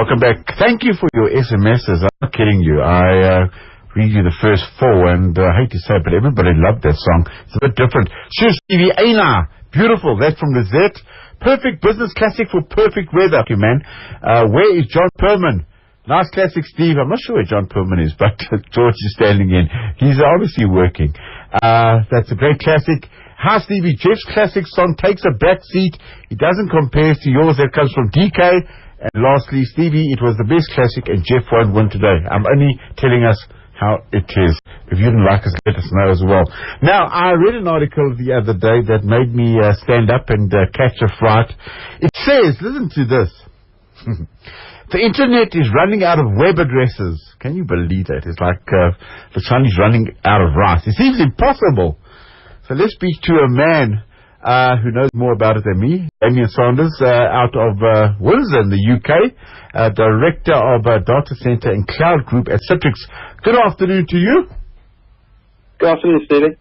Welcome back. Thank you for your SMSs. I'm not kidding you. I read you the first 4, and I hate to say it, but everybody loved that song. It's a bit different. Sure, Stevie Aina. Beautiful. That's from Lizette. Perfect business classic for perfect weather. Okay, man. Where is John Perman? Nice classic, Steve. I'm not sure where John Perman is, but George is standing in. He's obviously working. That's a great classic. Hi, Stevie. Jeff's classic song takes a back seat. It doesn't compare to yours. That comes from DK. And lastly, Stevie, it was the best classic, and Jeff won't win today. I'm only telling us how it is. If you didn't like us, let us know as well. Now, I read an article the other day that made me stand up and catch a fright. It says, listen to this. The internet is running out of web addresses. Can you believe that? It's like the Chinese running out of rice. It seems impossible. So let's speak to a man who knows more about it than me, Damien Saunders, out of Windsor in the UK, Director of Data Center and Cloud Group at Citrix. Good afternoon to you. Good afternoon, Stevie.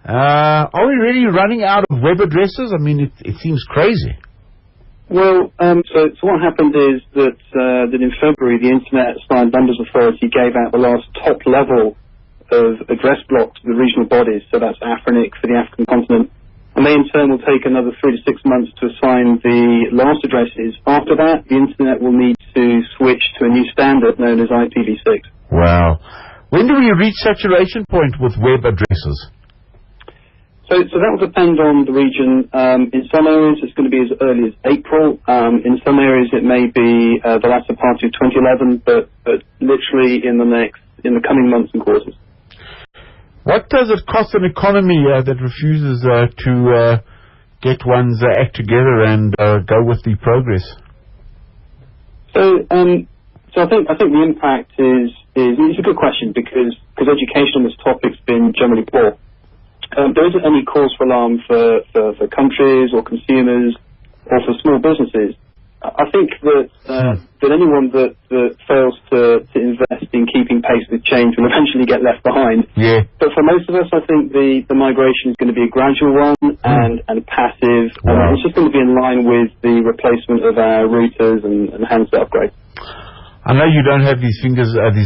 Are we really running out of web addresses? I mean, it seems crazy. Well, so what happened is that in February, the Internet Assigned Numbers Authority gave out the last top level of address blocks to the regional bodies, so that's AFRINIC for the African continent, and they in turn will take another 3 to 6 months to assign the last addresses. After that, the Internet will need to switch to a new standard known as IPv6. Wow. When do we reach saturation point with web addresses? So that will depend on the region. In some areas, it's going to be as early as April. In some areas, it may be the latter part of 2011, but literally in the coming months and quarters. What does it cost an economy that refuses to get one's act together and go with the progress? So I think the impact is it's a good question because education on this topic's been generally poor. There isn't any cause for alarm for countries or consumers or for small businesses. I think that anyone that fails to invest in keeping pace with change will eventually get left behind. Yeah. But for most of us, I think the migration is going to be a gradual one and passive. Wow. It's just going to be in line with the replacement of our routers and handset upgrades. I know you don't have these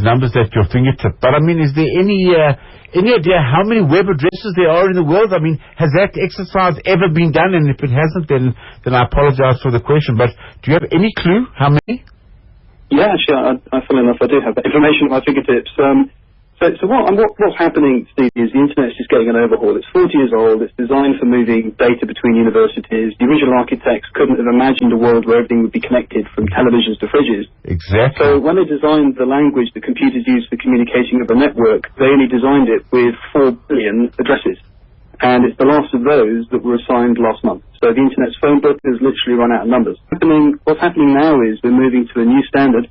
numbers at your fingertip, but I mean, is there any idea how many web addresses there are in the world? I mean, has that exercise ever been done? And if it hasn't, then I apologize for the question. But do you have any clue how many? Yeah, actually, funnily enough, I do have that information at my fingertips. So what's happening, Steve, is the Internet's just getting an overhaul. It's 40 years old. It's designed for moving data between universities. The original architects couldn't have imagined a world where everything would be connected from televisions to fridges. Exactly. So when they designed the language that computers use for communicating over a network, they only designed it with 4 billion addresses. And it's the last of those that were assigned last month. So the Internet's phone book has literally run out of numbers. What's happening now is we're moving to a new standard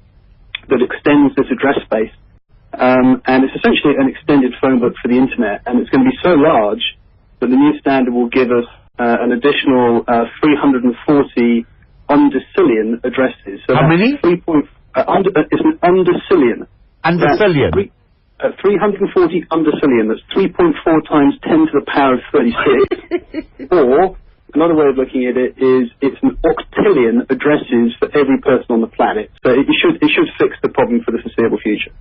that extends this address space. And it's essentially an extended phone book for the Internet, and it's going to be so large that the new standard will give us an additional 340 undecillion addresses. So how many? It's an undecillion. Undecillion? 340 undecillion. That's 3.4 times 10 to the power of 36. Or another way of looking at it is it's an octillion addresses for every person on the planet. So it should fix the problem for the foreseeable future.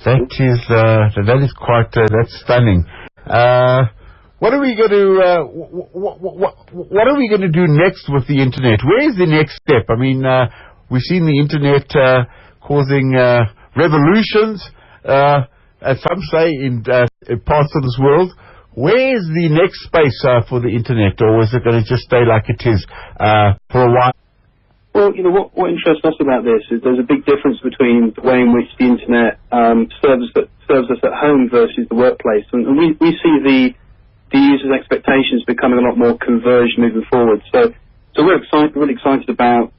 That is quite that's stunning. What are we going to what are we going to do next with the Internet? Where is the next step? I mean, we've seen the Internet causing revolutions, as some say in parts of this world. Where is the next space for the Internet, or is it going to just stay like it is for a while? Well, you know, what interests us about this is there's a big difference between the way in which the Internet serves us at home versus the workplace. And we see the user's expectations becoming a lot more converged moving forward. So we're really excited about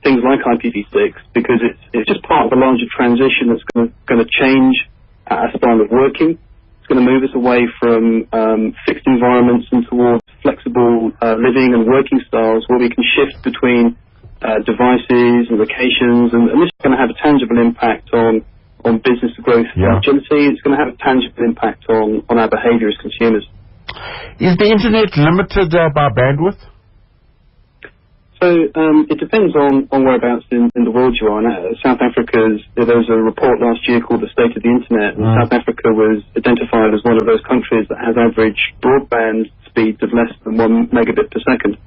things like IPv6 because it's just part of a larger transition that's going to change our style of working. It's going to move us away from fixed environments and towards flexible living and working styles where we can shift between devices and locations, and this is going to have a tangible impact on business growth and agility. It's going to have a tangible impact on our behaviour as consumers. Is the Internet limited by bandwidth? It depends on whereabouts in the world you are. South Africa's, there was a report last year called the State of the Internet, and South Africa was identified as one of those countries that has average broadband speeds of less than 1 megabit per second.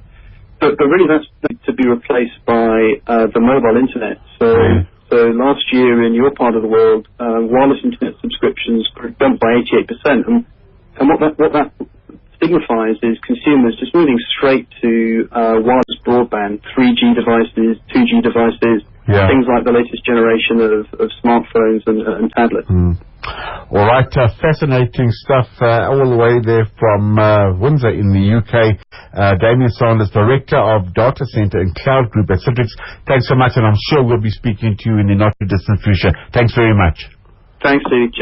But really that's to be replaced by the mobile internet. So last year in your part of the world, wireless internet subscriptions jumped by 88%, and what that signifies is consumers just moving straight to wireless broadband, 3G devices, 2G devices, things like the latest generation of smartphones and tablets. All right, fascinating stuff all the way there from Windsor in the UK. Damien Sanders, Director of Data Center and Cloud Group at Citrix. Thanks so much, and I'm sure we'll be speaking to you in the not too distant future. Thanks very much. Thanks, Steve.